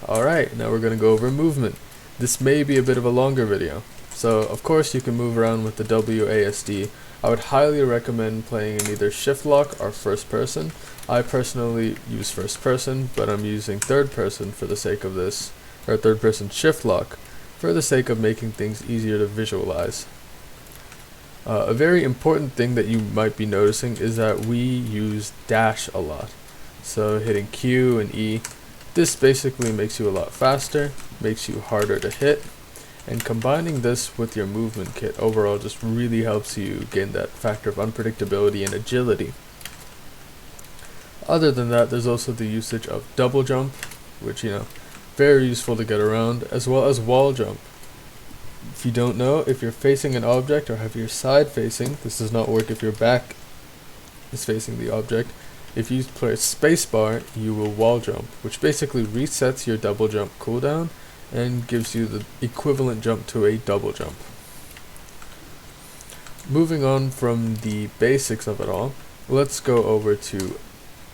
Alright, now we're going to go over movement. This may be a bit of a longer video. So of course you can move around with the WASD. I would highly recommend playing in either shift lock or first person. I personally use first person, but I'm using third person for the sake of this, or third person shift lock, for the sake of making things easier to visualize. A very important thing that you might be noticing is that we use dash a lot. So hitting Q and E, this basically makes you a lot faster, makes you harder to hit, and combining this with your movement kit overall just really helps you gain that factor of unpredictability and agility. Other than that, there's also the usage of double jump, which, very useful to get around, as well as wall jump. If you don't know, if you're facing an object or have your side facing, this does not work if your back is facing the object. If you press spacebar, you will wall jump, which basically resets your double jump cooldown and gives you the equivalent jump to a double jump. Moving on from the basics of it all, let's go over to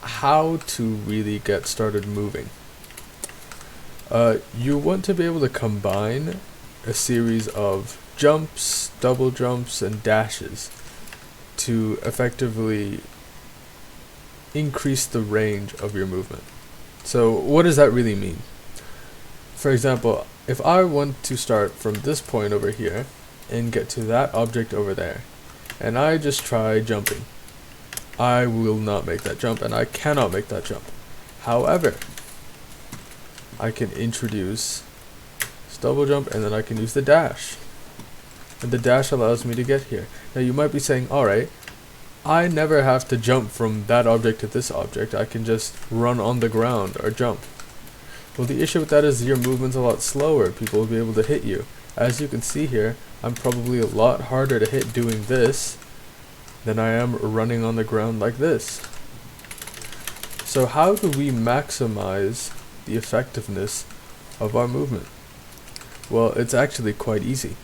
how to really get started moving. You want to be able to combine a series of jumps, double jumps, and dashes to effectively increase the range of your movement. So what does that really mean? For example, if I want to start from this point over here and get to that object over there, and I just try jumping, I will not make that jump, and I cannot make that jump. However, I can introduce this double jump, and then I can use the dash. And the dash allows me to get here. Now you might be saying, alright, I never have to jump from that object to this object, I can just run on the ground or jump. Well, the issue with that is your movement's a lot slower, people will be able to hit you. As you can see here, I'm probably a lot harder to hit doing this than I am running on the ground like this. So how do we maximize the effectiveness of our movement? Well, it's actually quite easy.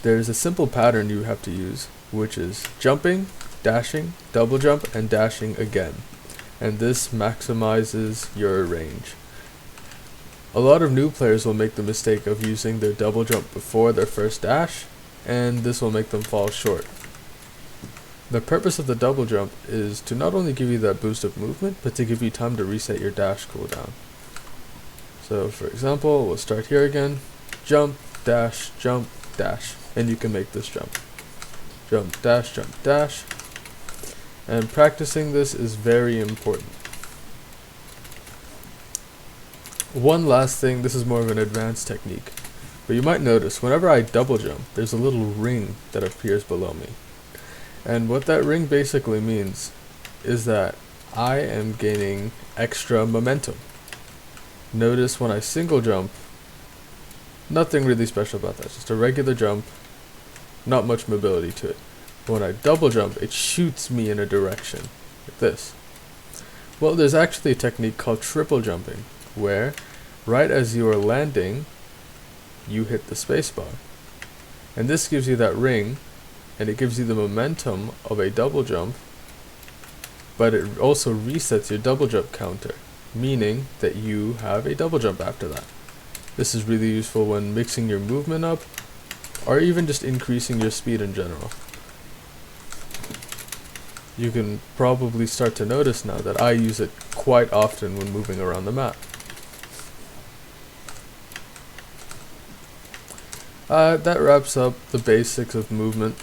There's a simple pattern you have to use, which is jumping, dashing, double jump, and dashing again. And this maximizes your range. A lot of new players will make the mistake of using their double jump before their first dash, and this will make them fall short. The purpose of the double jump is to not only give you that boost of movement, but to give you time to reset your dash cooldown. So for example, we'll start here again, jump, dash, and you can make this jump. Jump, dash, and practicing this is very important. One last thing, this is more of an advanced technique, but you might notice whenever I double jump, there's a little ring that appears below me. And what that ring basically means is that I am gaining extra momentum. Notice when I single jump, nothing really special about that, just a regular jump, not much mobility to it. But when I double jump, it shoots me in a direction, like this. Well, there's actually a technique called triple jumping, where right as you are landing, you hit the spacebar. And this gives you that ring, and it gives you the momentum of a double jump, but it also resets your double jump counter, meaning that you have a double jump after that. This is really useful when mixing your movement up, or even just increasing your speed in general. You can probably start to notice now that I use it quite often when moving around the map. That wraps up the basics of movement.